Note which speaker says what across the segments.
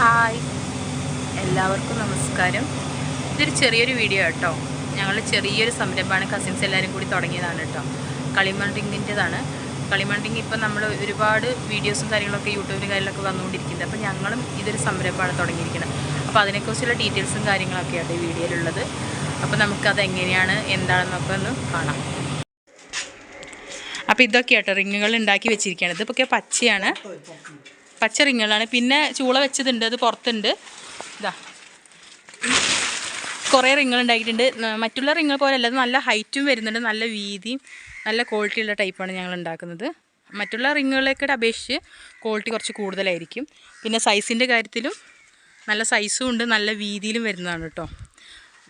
Speaker 1: Hi, എല്ലാവർക്കും നമസ്കാരം. ഇതൊരു ചെറിയൊരു വീഡിയോ കേട്ടോ. ഞങ്ങൾ ചെറിയൊരു സംരംഭമാണ്, കസിൻസ് എല്ലാവരും കൂടി തുടങ്ങിയതാണ് കേട്ടോ. കളിമൺ റിങ്ങിൻ്റെതാണ്. കളിമൺ റിങ് ഇപ്പം നമ്മൾ ഒരുപാട് വീഡിയോസും കാര്യങ്ങളൊക്കെ യൂട്യൂബിലും കാര്യങ്ങളൊക്കെ വന്നുകൊണ്ടിരിക്കുന്നത്. അപ്പോൾ ഞങ്ങളും ഇതൊരു സംരംഭമാണ് തുടങ്ങിയിരിക്കുന്നത്. അപ്പോൾ അതിനെക്കുറിച്ചുള്ള ഡീറ്റെയിൽസും കാര്യങ്ങളൊക്കെ ആയിട്ട് ഈ വീഡിയോയിലുള്ളത്. അപ്പോൾ നമുക്കത് എങ്ങനെയാണ് എന്താണെന്നൊക്കെ ഒന്ന് കാണാം. അപ്പോൾ ഇതൊക്കെ കേട്ടോ റിങ്ങുകൾ ഉണ്ടാക്കി വെച്ചിരിക്കുകയാണ്. ഇതിപ്പോൾ പച്ചയാണ്, പച്ച റിങ്ങുകളാണ്. പിന്നെ ചൂള വെച്ചതുണ്ട്, അത് പുറത്തുണ്ട്. ഇതാ കുറേ റിങ്ങുകൾ ഉണ്ടാക്കിയിട്ടുണ്ട്. മറ്റുള്ള റിങ്ങുകൾ പോലെ അല്ല, അത് നല്ല ഹൈറ്റും വരുന്നുണ്ട്, നല്ല വീതിയും നല്ല ക്വാളിറ്റിയുള്ള ടൈപ്പാണ് ഞങ്ങൾ ഉണ്ടാക്കുന്നത്. മറ്റുള്ള റിങ്ങുകളെയൊക്കെ അപേക്ഷിച്ച് ക്വാളിറ്റി കുറച്ച് കൂടുതലായിരിക്കും. പിന്നെ സൈസിൻ്റെ കാര്യത്തിലും നല്ല സൈസും ഉണ്ട്, നല്ല വീതിയിലും വരുന്നതാണ് കേട്ടോ.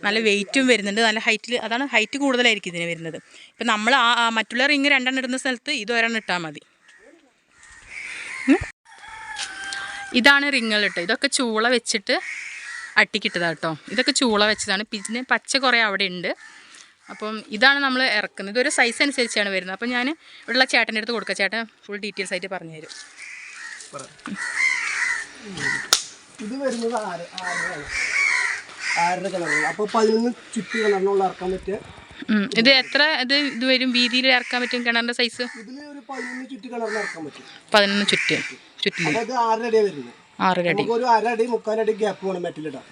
Speaker 1: നല്ല വെയിറ്റും വരുന്നുണ്ട്, നല്ല ഹൈറ്റിൽ, അതാണ് ഹൈറ്റ് കൂടുതലായിരിക്കും ഇതിന് വരുന്നത്. ഇപ്പം നമ്മൾ മറ്റുള്ള റിങ് രണ്ടെണ്ണം ഇടുന്ന സ്ഥലത്ത് ഇത് ഒരെണ്ണം ഇട്ടാൽ മതി. ഇതാണ് റിങ്ങുകൾ കേട്ടോ. ഇതൊക്കെ ചൂള വെച്ചിട്ട് അട്ടിക്കിട്ടതാണ് കേട്ടോ. ഇതൊക്കെ ചൂള വെച്ചതാണ്. പിന്നെ പച്ച കുറേ അവിടെ ഉണ്ട്. അപ്പം ഇതാണ് നമ്മൾ ഇറക്കുന്നത്. ഇതൊരു സൈസ് അനുസരിച്ചാണ് വരുന്നത്. അപ്പം ഞാൻ ഇവിടെയുള്ള ചേട്ടൻ്റെ അടുത്ത് കൊടുക്കാം. ചേട്ടൻ ഫുൾ ഡീറ്റെയിൽസ് ആയിട്ട് പറഞ്ഞു തരും.
Speaker 2: ഇത് വരുന്നത് 6.5 കളറാണ്. അപ്പോൾ 11 ചുറ്റി കളറിനുള്ള ഇറക്കാൻ പറ്റിയ
Speaker 1: ഇത് എത്ര ഇത് വരും വീതിയിൽ ഇറക്കാൻ പറ്റും? കിണറിൻ്റെ സൈസ്
Speaker 2: ഇതിൽ ഒരു 11 ചുറ്റി കളറിന് ഇറക്കാൻ പറ്റും.
Speaker 1: 11 ചുറ്റിൽ
Speaker 2: 6 അടിയാണ് വരുന്നത്.
Speaker 1: 6 അടി,
Speaker 2: ഒരു 1/2 അടി 3/4 അടി ഗ്യാപ്പ് വേണം മെറ്റലിടാം.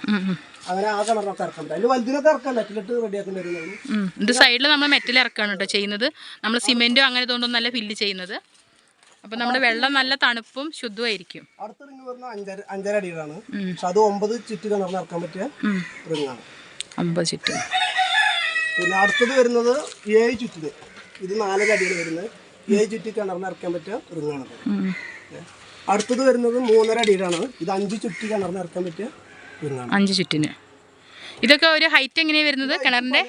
Speaker 2: അങ്ങനെ ആ കളറിനൊക്കെ ഇറക്കാൻ പറ്റും. അതിൽ വലുതിനൊക്കെ ഇറക്കാം, മെറ്റലിട്ട് റെഡിയാക്കേണ്ടി വരുന്നത്.
Speaker 1: ഇത് സൈഡിൽ നമ്മൾ മെറ്റൽ ഇറക്കാണ് കേട്ടോ ചെയ്യുന്നത്. നമ്മൾ സിമെൻറ്റോ അങ്ങനെ തോന്നുന്നല്ല ഫില്ല് ചെയ്യുന്നത്. അപ്പം നമ്മുടെ വെള്ളം നല്ല തണുപ്പും ശുദ്ധമായിരിക്കും.
Speaker 2: അടുത്ത റിങ് പറഞ്ഞാൽ 5.5 അടികളാണ്. പക്ഷെ അത് 9 ചുറ്റി കളറിന് ഇറക്കാൻ പറ്റിയ റിങ്ങാണ്.
Speaker 1: 9 ചുറ്റി.
Speaker 2: പിന്നെ അടുത്തത് വരുന്നത് 7 ചുറ്റിന്. ഇത് 4 അടിയാണ് വരുന്നത്. 7 ചുറ്റി കിണറിന് ഇറക്കാൻ പറ്റിയ റിങ്ങാണത്. അടുത്തത് വരുന്നത് 3.5 അടിയിലാണ്. ഇത് 5 ചുറ്റി കിണറിന് ഇറക്കാൻ പറ്റിയ റിങ്ങാണ്.
Speaker 1: 5 ചുറ്റിന്. ഇതൊക്കെ ഒരു ഹൈറ്റ് എങ്ങനെയാണ് വരുന്നത് കിണറിന്റെ?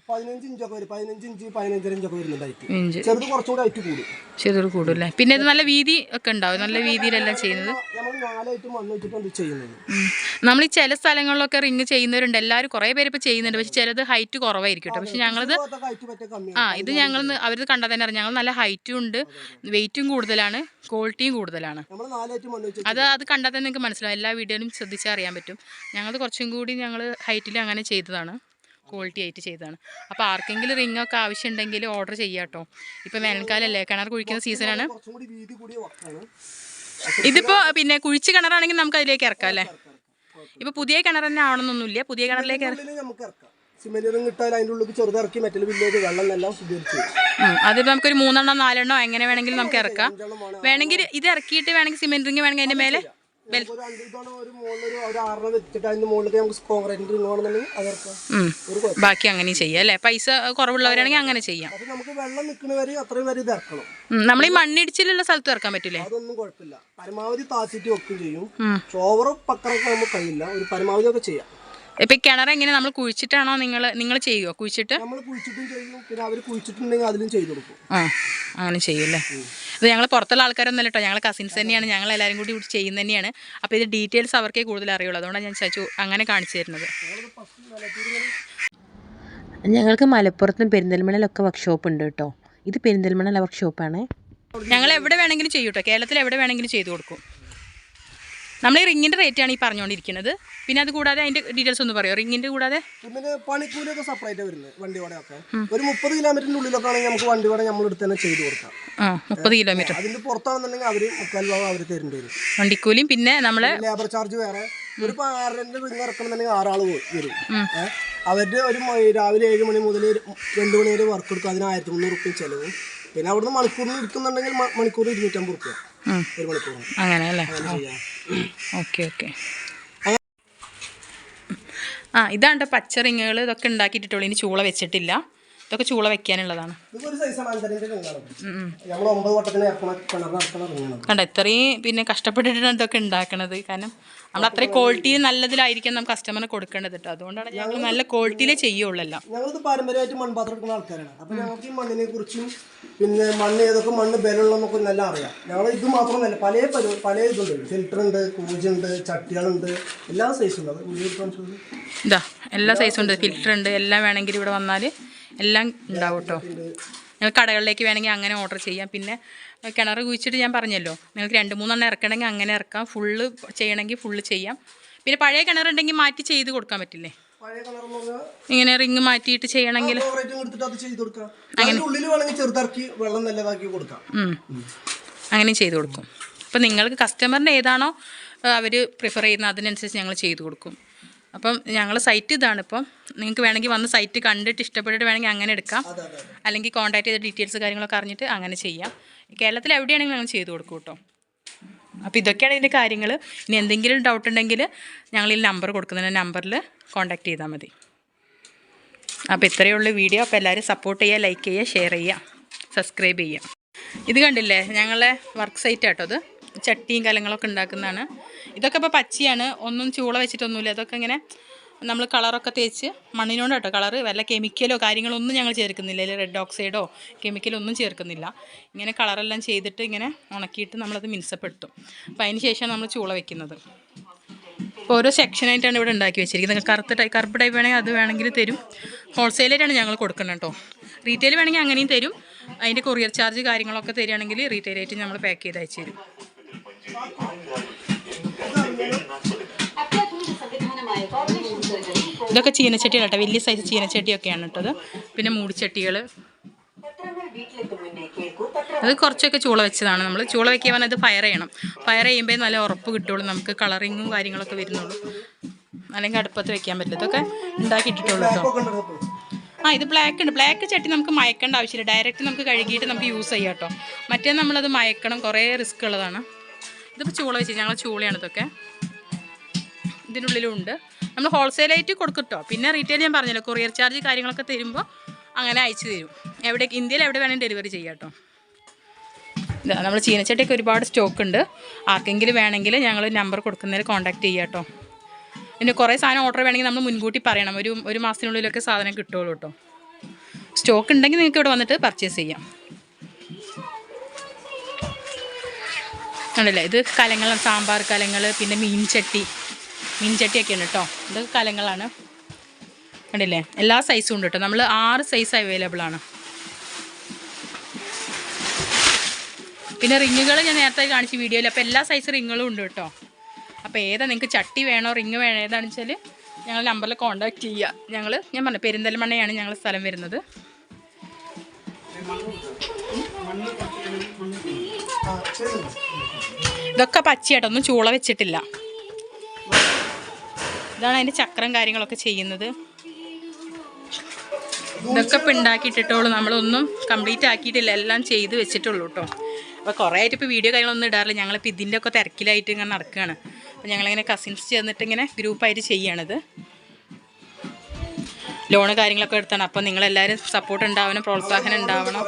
Speaker 2: 15 ഇഞ്ചൊക്കെ വരും. 15 ഇഞ്ച് 15.5 ഇഞ്ചൊക്കെ വരുന്നുണ്ട് ഹൈറ്റ്. ചെറുത് കുറച്ചുകൂടി ഹൈറ്റ് കൂടും.
Speaker 1: ചെറുത് കൂടും അല്ലേ? പിന്നെ ഇത് നല്ല വീതി ഒക്കെ ഉണ്ടാവും, നല്ല വീതിയിലെല്ലാം ചെയ്യുന്നത്.
Speaker 2: നമ്മൾ 4 ഐറ്റം വന്ന് വെച്ചിട്ടാണ് ചെയ്യുന്നത്.
Speaker 1: നമ്മൾ ഈ ചില സ്ഥലങ്ങളിലൊക്കെ റിങ് ചെയ്യുന്നവരുണ്ട്, എല്ലാവരും കുറേ പേര് ഇപ്പോൾ ചെയ്യുന്നുണ്ട്. പക്ഷെ ചിലത് ഹൈറ്റ് കുറവായിരിക്കും കേട്ടോ. പക്ഷെ ഞങ്ങളത് ഇത് ഞങ്ങൾ അവരത് കണ്ടാൽ തന്നെ അറിയാം. ഞങ്ങൾ നല്ല ഹൈറ്റും ഉണ്ട്, വെയിറ്റും കൂടുതലാണ്, ക്വാളിറ്റിയും കൂടുതലാണ്. അത് കണ്ടാൽ തന്നെ നിങ്ങൾക്ക് മനസ്സിലാവും. എല്ലാ വീഡിയോയിലും ശ്രദ്ധിച്ചാൽ അറിയാൻ പറ്റും. ഞങ്ങൾ കുറച്ചും കൂടി ഞങ്ങൾ ഹൈറ്റിൽ അങ്ങനെ ചെയ്തതാണ്, ക്വാളിറ്റി ആയിട്ട് ചെയ്തതാണ്. അപ്പോൾ ആർക്കെങ്കിലും റിങ്ങൊക്കെ ആവശ്യമുണ്ടെങ്കിൽ ഓർഡർ ചെയ്യാം കേട്ടോ. ഇപ്പോൾ വേനൽക്കാലമല്ലേ, കിണർ കുഴിക്കുന്ന സീസണാണ്. ഇതിപ്പോൾ പിന്നെ കുഴിച്ച് കിണറാണെങ്കിൽ നമുക്ക് അതിലേക്ക് ഇറക്കാം അല്ലേ? ഇപ്പോൾ പുതിയ കിണർ തന്നെ ആവണമെന്നൊന്നുമില്ല, പുതിയ കിണറിലേക്ക് അതിപ്പോൾ നമുക്കൊരു 3 എണ്ണോ 4 എണ്ണോ എങ്ങനെ വേണമെങ്കിലും നമുക്ക് ഇറക്കാം. വേണമെങ്കിൽ ഇത് ഇറക്കിയിട്ട് വേണമെങ്കിൽ സിമെന്റ് റിങ് വേണമെങ്കിൽ അതിൻ്റെ മേലെ ബാക്കി അങ്ങനെ ചെയ്യാം അല്ലേ? പൈസ കുറവുള്ളവരാണെങ്കിൽ അങ്ങനെ ചെയ്യാം. നമ്മൾ ഈ മണ്ണിടിച്ചിലുള്ള സ്ഥലത്ത് ഇറക്കാൻ പറ്റില്ലേ?
Speaker 2: അതൊന്നും കുഴപ്പമില്ല. പരമാവധി താഴ്ത്തിട്ട് വെക്കും ചെയ്യും. ഓവർ പക്കറൊക്കെ നമുക്ക് കഴിയില്ല, ഒരു പരമാവധി ഒക്കെ ചെയ്യാം.
Speaker 1: ഇപ്പൊ കിണർ എങ്ങനെ നമ്മൾ കുഴിച്ചിട്ടാണോ നിങ്ങൾ ചെയ്യുമോ? കുഴിച്ചിട്ട്
Speaker 2: നമ്മൾ കുഴിച്ചിട്ടും ചെയ്യും. പിന്നെ അവർ കുഴിച്ചിട്ടുണ്ടെങ്കിൽ അതിലും ചെയ്തു കൊടുക്കും.
Speaker 1: അങ്ങനെ ചെയ്യൂല്ലേ? ഇത് ഞങ്ങൾ പുറത്തുള്ള ആൾക്കാരൊന്നും കേട്ടോ, ഞങ്ങൾ കസിൻസ് തന്നെയാണ്, ഞങ്ങൾ എല്ലാവരും കൂടി ചെയ്യുന്നത് തന്നെയാണ്. അപ്പോൾ ഇത് ഡീറ്റെയിൽസ് അവർക്കേ കൂടുതൽ അറിയുള്ളൂ, അതുകൊണ്ടാണ് ഞാൻ അങ്ങനെ കാണിച്ചു തരുന്നത്.
Speaker 3: ഞങ്ങൾക്ക് മലപ്പുറത്തും പെരിന്തൽമണ്ണയിലൊക്കെ വർക്ക്ഷോപ്പ് ഉണ്ട് കേട്ടോ. ഇത് പെരിന്തൽമണ്ണ വർക്ക്ഷോപ്പാണ്.
Speaker 1: ഞങ്ങൾ എവിടെ വേണമെങ്കിലും ചെയ്യും കേട്ടോ, കേരളത്തിൽ എവിടെ വേണമെങ്കിലും ചെയ്തു കൊടുക്കും. നമ്മൾ ഈ റിങ്ങിൻ്റെ റേറ്റാണ് ഈ പറഞ്ഞുകൊണ്ടിരിക്കുന്നത്. പിന്നെ അത് കൂടാതെ അതിൻ്റെ ഡീറ്റെയിൽസ് ഒന്ന് പറയുമോ? റിങ്ങിൻ്റെ കൂടാതെ
Speaker 2: പിന്നെ പണിക്കൂലിയൊക്കെ സെപ്പറേറ്റ് വരുന്നത്. വണ്ടി വാടകയൊക്കെ ഒരു 30 കിലോമീറ്ററിൻ്റെ ഉള്ളിലൊക്കെ ആണെങ്കിൽ നമുക്ക് വണ്ടി വാടക നമ്മൾ എടുത്ത് തന്നെ ചെയ്ത് കൊടുക്കാം.
Speaker 1: 30 കിലോമീറ്റർ.
Speaker 2: അതിൻ്റെ പുറത്താണെന്നുണ്ടെങ്കിൽ അവർ 3/4 ഭാഗം അവർ തരേണ്ടി വരും.
Speaker 1: വണ്ടിക്കൂലിയും പിന്നെ നമ്മൾ
Speaker 2: ലേബർ ചാർജ് വേറെ. ഒരു 6 റിങ് ഇറക്കണമെന്നുണ്ടെങ്കിൽ 6 ആൾ വരും. അവരുടെ ഒരു രാവിലെ 7 മണി മുതൽ 2 മണി വരെ വർക്ക് എടുക്കും. അതിന് 1300 റുപ്യ ചിലവ്. പിന്നെ അവിടുന്ന് മണിക്കൂറിന് എടുക്കുന്നുണ്ടെങ്കിൽ മണിക്കൂറിന് 250 റുപ്യ ഒരു മണിക്കൂറിന്.
Speaker 1: അങ്ങനെ അല്ലേ? ഓക്കെ. ഇതാണ്ട് പച്ച റിങ്ങുകൾ. ഇതൊക്കെ ഉണ്ടാക്കിയിട്ടുള്ളൂ, ഇനി ചൂള വെച്ചിട്ടില്ല. ഇതൊക്കെ ചൂള വെക്കാനുള്ളതാണ്. കണ്ട ഇത്രയും പിന്നെ കഷ്ടപ്പെട്ടിട്ടാണ് ഇതൊക്കെ ഉണ്ടാക്കണത്. കാരണം നമ്മൾ അത്രയും ക്വാളിറ്റി നല്ലതിലായിരിക്കും നമുക്ക് കസ്റ്റമറിന് കൊടുക്കേണ്ടത് കേട്ടോ. അതുകൊണ്ടാണ് ഞങ്ങൾ നല്ല ക്വാളിറ്റിയിലേ ചെയ്യുള്ളൂ.
Speaker 2: ഞങ്ങൾക്ക് പാരമ്പര്യമായിട്ട് മൺപാത്രം എടുക്കുന്ന ആൾക്കാരാണ്. അപ്പോൾ ഞങ്ങൾക്ക് ഈ മണ്ണിനെ കുറിച്ചും പിന്നെ മണ്ണ് ഏതൊക്കെ മണ്ണ് ബലമുള്ളതെന്നൊക്കെ നല്ല അറിയാം. ഞങ്ങൾ ഇത് മാത്രമല്ല, പല ഇതുണ്ട്. ഫിൽറ്റർ ഉണ്ട്, കൂജുണ്ട്, ചട്ടികളുണ്ട്, എല്ലാ സൈസും ഉണ്ട്.
Speaker 1: ഇതാ എല്ലാ സൈസും ഉണ്ട്, ഫിൽറ്റർ ഉണ്ട്. എല്ലാം വേണമെങ്കിൽ ഇവിടെ വന്നാൽ എല്ലാം ഉണ്ടാവും കേട്ടോ. നിങ്ങൾ കടകളിലേക്ക് വേണമെങ്കിൽ അങ്ങനെ ഓർഡർ ചെയ്യാം. പിന്നെ കിണർ കുഴിച്ചിട്ട് ഞാൻ പറഞ്ഞല്ലോ, നിങ്ങൾക്ക് 2-3 ഇറക്കണമെങ്കിൽ അങ്ങനെ ഇറക്കാം, ഫുള്ള് ചെയ്യണമെങ്കിൽ ഫുള്ള് ചെയ്യാം. പിന്നെ പഴയ കിണറുണ്ടെങ്കിൽ മാറ്റി ചെയ്ത് കൊടുക്കാൻ പറ്റില്ലേ, ഇങ്ങനെ റിങ് മാറ്റിയിട്ട് ചെയ്യണമെങ്കിൽ അങ്ങനെ ചെയ്ത് കൊടുക്കും. അപ്പം നിങ്ങൾക്ക് കസ്റ്റമറിന് ഏതാണോ അവർ പ്രിഫർ ചെയ്യുന്നത് അതിനനുസരിച്ച് ഞങ്ങൾ ചെയ്ത് കൊടുക്കും. അപ്പം ഞങ്ങൾ സൈറ്റ് ഇതാണ്. ഇപ്പം നിങ്ങൾക്ക് വേണമെങ്കിൽ വന്ന് സൈറ്റ് കണ്ടിട്ട് ഇഷ്ടപ്പെട്ടിട്ട് വേണമെങ്കിൽ അങ്ങനെ എടുക്കാം, അല്ലെങ്കിൽ കോൺടാക്ട് ചെയ്ത ഡീറ്റെയിൽസ് കാര്യങ്ങളൊക്കെ അറിഞ്ഞിട്ട് അങ്ങനെ ചെയ്യാം. കേരളത്തിൽ എവിടെയാണെങ്കിലും ഞങ്ങൾ ചെയ്ത് കൊടുക്കും കേട്ടോ. അപ്പോൾ ഇതൊക്കെയാണ് ഇതിൻ്റെ കാര്യങ്ങൾ. ഇനി എന്തെങ്കിലും ഡൗട്ട് ഉണ്ടെങ്കിൽ ഞങ്ങൾ ഈ നമ്പർ കൊടുക്കുന്നതിൻ്റെ നമ്പറിൽ കോൺടാക്ട് ചെയ്താൽ മതി. അപ്പോൾ ഇത്രയേ ഉള്ളൂ വീഡിയോ. അപ്പോൾ എല്ലാവരും സപ്പോർട്ട് ചെയ്യുക, ലൈക്ക് ചെയ്യുക, ഷെയർ ചെയ്യുക, സബ്സ്ക്രൈബ് ചെയ്യുക. ഇത് കണ്ടില്ലേ ഞങ്ങളെ വർക്ക് സൈറ്റ് ആട്ടോ, അത് ചട്ടിയും കലങ്ങളൊക്കെ ഉണ്ടാക്കുന്നതാണ്. ഇതൊക്കെ ഇപ്പോൾ പച്ചയാണ്, ഒന്നും ചൂള വെച്ചിട്ടൊന്നുമില്ല. അതൊക്കെ ഇങ്ങനെ നമ്മൾ കളറൊക്കെ തേച്ച് മണ്ണിനോട് കേട്ടോ കളറ്, വല്ല കെമിക്കലോ കാര്യങ്ങളൊന്നും ഞങ്ങൾ ചേർക്കുന്നില്ല, അല്ലെങ്കിൽ റെഡ് ഓക്സൈഡോ കെമിക്കലോ ഒന്നും ചേർക്കുന്നില്ല. ഇങ്ങനെ കളറെല്ലാം ചെയ്തിട്ട് ഇങ്ങനെ ഉണക്കിയിട്ട് നമ്മളത് മിനുസപ്പെടുത്തും. അപ്പോൾ അതിന് ശേഷമാണ് നമ്മൾ ചൂള വെക്കുന്നത്. ഇപ്പോൾ ഓരോ സെക്ഷനായിട്ടാണ് ഇവിടെ ഉണ്ടാക്കി വെച്ചിരിക്കുന്നത്. കറുപ്പ് ടൈപ്പ് വേണമെങ്കിൽ അത് വേണമെങ്കിൽ തരും. ഹോൾസെയിലായിട്ടാണ് ഞങ്ങൾ കൊടുക്കുന്നത് കേട്ടോ. റീറ്റെയിൽ വേണമെങ്കിൽ അങ്ങനെയും തരും. അതിൻ്റെ കൊറിയർ ചാർജ് കാര്യങ്ങളൊക്കെ തരികയാണെങ്കിൽ റീറ്റെയിലായിട്ട് നമ്മൾ പാക്ക് ചെയ്ത് അയച്ചു തരും. ഇതൊക്കെ ചീനച്ചട്ടികൾ കേട്ടോ, വലിയ സൈസ് ചീനച്ചട്ടിയൊക്കെയാണ് കേട്ടത്. പിന്നെ മൂടിച്ചട്ടികൾ, അത് കുറച്ചൊക്കെ ചൂള വെച്ചതാണ്. നമ്മൾ ചൂള വയ്ക്കാൻ പറഞ്ഞാൽ ഇത് ഫയർ ചെയ്യണം. ഫയർ ചെയ്യുമ്പോൾ നല്ല ഉറപ്പ് കിട്ടുള്ളൂ, നമുക്ക് കളറിങ്ങും കാര്യങ്ങളൊക്കെ വരുന്നുള്ളൂ, അല്ലെങ്കിൽ അടുപ്പത്ത് വെക്കാൻ പറ്റില്ല. ഇതൊക്കെ ഉണ്ടാക്കിയിട്ടിട്ടുള്ളൂ കേട്ടോ. ഇത് ബ്ലാക്ക് ഉണ്ട്. ബ്ലാക്ക് ചട്ടി നമുക്ക് മയക്കേണ്ട ആവശ്യമില്ല, ഡയറക്റ്റ് നമുക്ക് കഴുകിയിട്ട് നമുക്ക് യൂസ് ചെയ്യാം കേട്ടോ. മറ്റേ നമ്മളത് മയക്കണം, കുറേ റിസ്ക് ഉള്ളതാണ്. ഇതിപ്പോൾ ചൂള വെച്ച് ഞങ്ങൾ ചൂളയാണ് ഇതൊക്കെ. ഇതിനുള്ളിലും ഉണ്ട്. നമ്മൾ ഹോൾസെയിലായിട്ട് കൊടുക്കും കേട്ടോ. പിന്നെ റീറ്റെയിൽ ഞാൻ പറഞ്ഞല്ലോ, കൊറിയർ ചാർജ് കാര്യങ്ങളൊക്കെ തരുമ്പോൾ അങ്ങനെ അയച്ചു തരും. ഇന്ത്യയിൽ എവിടെ വേണമെങ്കിൽ ഡെലിവറി ചെയ്യാം കേട്ടോ. ഇതാ നമ്മൾ ചീനച്ചട്ടിയൊക്കെ ഒരുപാട് സ്റ്റോക്ക് ഉണ്ട്. ആർക്കെങ്കിലും വേണമെങ്കിൽ ഞങ്ങൾ നമ്പർ കൊടുക്കുന്നതിൽ കോൺടാക്ട് ചെയ്യാം കേട്ടോ. പിന്നെ കുറേ സാധനം ഓർഡർ വേണമെങ്കിൽ നമ്മൾ മുൻകൂട്ടി പറയണം. ഒരു മാസത്തിനുള്ളിലൊക്കെ സാധനം കിട്ടുള്ളൂ കേട്ടോ. സ്റ്റോക്ക് ഉണ്ടെങ്കിൽ നിങ്ങൾക്ക് ഇവിടെ വന്നിട്ട് പർച്ചേസ് ചെയ്യാം. കണ്ടില്ലേ, ഇത് കലങ്ങളാണ്, സാമ്പാർ കലങ്ങൾ, പിന്നെ മീൻചട്ടിയൊക്കെയാണ് കേട്ടോ. ഇത് കലങ്ങളാണ്. കണ്ടില്ലേ, എല്ലാ സൈസും ഉണ്ട് കേട്ടോ. നമ്മൾ 6 സൈസ് അവൈലബിൾ ആണ്. പിന്നെ റിങ്ങുകൾ ഞാൻ നേരത്തെ കാണിച്ച വീഡിയോയിൽ, അപ്പോൾ എല്ലാ സൈസ് റിങ്ങുകളും ഉണ്ട് കേട്ടോ. അപ്പോൾ ഏതാ നിങ്ങൾക്ക് ചട്ടി വേണോ റിങ് വേണോ ഏതാണെന്ന് വെച്ചാൽ ഞങ്ങൾ നമ്പറിൽ കോൺടാക്ട് ചെയ്യുക. ഞാൻ പറഞ്ഞു പെരിന്തൽമണ്ണയാണ് ഞങ്ങൾ സ്ഥലം വരുന്നത്. ഇതൊക്കെ പച്ചയാട്ടോ, ഒന്നും ചൂള വെച്ചിട്ടില്ല. ഇതാണ് അതിൻ്റെ ചക്രം കാര്യങ്ങളൊക്കെ ചെയ്യുന്നത്. ഇതൊക്കെ ഇപ്പം ഉണ്ടാക്കിയിട്ടിട്ടുള്ളൂ, നമ്മളൊന്നും കംപ്ലീറ്റ് ആക്കിയിട്ടില്ല, എല്ലാം ചെയ്ത് വെച്ചിട്ടുള്ളൂ കേട്ടോ. അപ്പോൾ കുറേ ആയിട്ട് ഇപ്പോൾ വീഡിയോ കാര്യങ്ങളൊന്നും ഇടാറില്ല. ഞങ്ങളിപ്പോൾ ഇതിൻ്റെ ഒക്കെ തിരക്കിലായിട്ട് ഇങ്ങനെ നടക്കുകയാണ്. അപ്പോൾ ഞങ്ങളിങ്ങനെ കസിൻസ് ചേർന്നിട്ട് ഇങ്ങനെ ഗ്രൂപ്പായിട്ട് ചെയ്യുകയാണിത്. ലോണ് കാര്യങ്ങളൊക്കെ എടുത്താണ്. അപ്പോൾ നിങ്ങളെല്ലാവരും സപ്പോർട്ട് ഉണ്ടാവണം, പ്രോത്സാഹനം ഉണ്ടാവണം.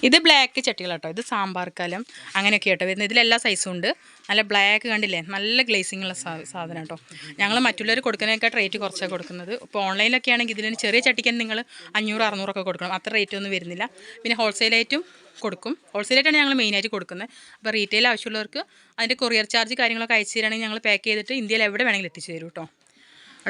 Speaker 1: ഇത് ബ്ലാക്ക് ചട്ടികൾ കേട്ടോ, ഇത് സാമ്പാർ കലം അങ്ങനെയൊക്കെ കേട്ടോ വരുന്നത്. ഇതിലെല്ലാ സൈസും ഉണ്ട്. നല്ല ബ്ലാക്ക് കണ്ടില്ലേ, നല്ല ഗ്ലേസിംഗ് ഉള്ള സാധനം കേട്ടോ. ഞങ്ങൾ മറ്റുള്ളവർ കൊടുക്കുന്നതിനേക്കാൾ റേറ്റ് കുറച്ചാണ് കൊടുക്കുന്നത്. ഇപ്പോൾ ഓൺലൈനിലൊക്കെ ആണെങ്കിൽ ഇതിന് ചെറിയ ചട്ടിക്കാൻ നിങ്ങൾ 500-600 ഒക്കെ കൊടുക്കണം, അത്ര റേറ്റ് ഒന്നും വരുന്നില്ല. പിന്നെ ഹോൾസെയിലായിട്ടും കൊടുക്കും. ഹോൾസെയിലായിട്ടാണ് ഞങ്ങൾ മെയിനായിട്ട് കൊടുക്കുന്നത്. അപ്പോൾ റീറ്റെയിൽ ആവശ്യമുള്ളവർക്ക് അതിൻ്റെ കൊറിയർ ചാർജ് കാര്യങ്ങളൊക്കെ അയച്ചു തരികയാണെങ്കിൽ ഞങ്ങൾ പാക്ക് ചെയ്തിട്ട് ഇന്ത്യയിൽ എവിടെ വേണമെങ്കിലും എത്തിച്ചു തരും കേട്ടോ.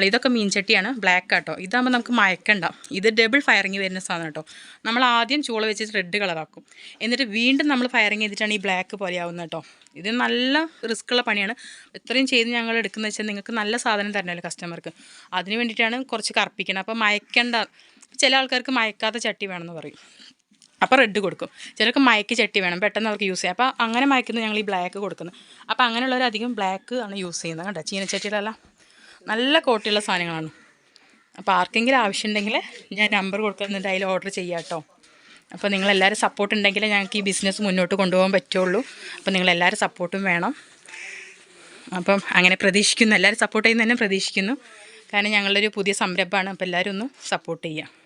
Speaker 1: ഇതൊക്കെ മീൻചട്ടിയാണ്, ബ്ലാക്ക് ആട്ടോ. ഇതാകുമ്പോൾ നമുക്ക് മയക്കണ്ട. ഇത് ഡബിൾ ഫയറിങ് വരുന്ന സാധനം കേട്ടോ. നമ്മൾ ആദ്യം ചൂള വെച്ചിട്ട് റെഡ് കളറാക്കും, എന്നിട്ട് വീണ്ടും നമ്മൾ ഫയറിങ് ചെയ്തിട്ടാണ് ഈ ബ്ലാക്ക് പോലെ ആവുന്നത് കേട്ടോ. ഇത് നല്ല റിസ്ക് ഉള്ള പണിയാണ്. ഇത്രയും ചെയ്ത് ഞങ്ങൾ എടുക്കുന്നത് വെച്ചാൽ നിങ്ങൾക്ക് നല്ല സാധനം തരണമല്ലോ കസ്റ്റമർക്ക്. അതിന് വേണ്ടിയിട്ടാണ് കുറച്ച് കറുപ്പിക്കണം. അപ്പോൾ മയക്കണ്ട. ചില ആൾക്കാർക്ക് മയക്കാത്ത ചട്ടി വേണമെന്ന് പറയും, അപ്പോൾ റെഡ് കൊടുക്കും. ചിലർക്ക് മയക്ക് ചട്ടി വേണം, പെട്ടെന്ന് അവർക്ക് യൂസ് ചെയ്യാം. അപ്പോൾ അങ്ങനെ മയക്കുന്നത് ഞങ്ങൾ ഈ ബ്ലാക്ക് കൊടുക്കുന്നത്. അപ്പോൾ അങ്ങനെയുള്ളവരധികം ബ്ലാക്ക് ആണ് യൂസ് ചെയ്യുന്നത് കേട്ടോ. ചീനച്ചട്ടിയിലെല്ലാം നല്ല ക്വാളിറ്റിയുള്ള സാധനങ്ങളാണ്. അപ്പോൾ ആർക്കെങ്കിലും ആവശ്യമുണ്ടെങ്കിൽ ഞാൻ നമ്പർ കൊടുക്കുന്നുണ്ട്, അതിൽ ഓർഡർ ചെയ്യാം കേട്ടോ. അപ്പോൾ നിങ്ങളെല്ലാവരും സപ്പോർട്ട് ഉണ്ടെങ്കിൽ ഞങ്ങൾക്ക് ഈ ബിസിനസ് മുന്നോട്ട് കൊണ്ടുപോകാൻ പറ്റുള്ളൂ. അപ്പോൾ നിങ്ങളെല്ലാവരും സപ്പോർട്ടും വേണം. അപ്പം അങ്ങനെ പ്രതീക്ഷിക്കുന്നു, എല്ലാവരും സപ്പോർട്ട് ചെയ്യുന്ന തന്നെ പ്രതീക്ഷിക്കുന്നു. കാരണം ഞങ്ങളൊരു പുതിയ സംരംഭമാണ്. അപ്പോൾ എല്ലാവരും ഒന്ന് സപ്പോർട്ട് ചെയ്യുക.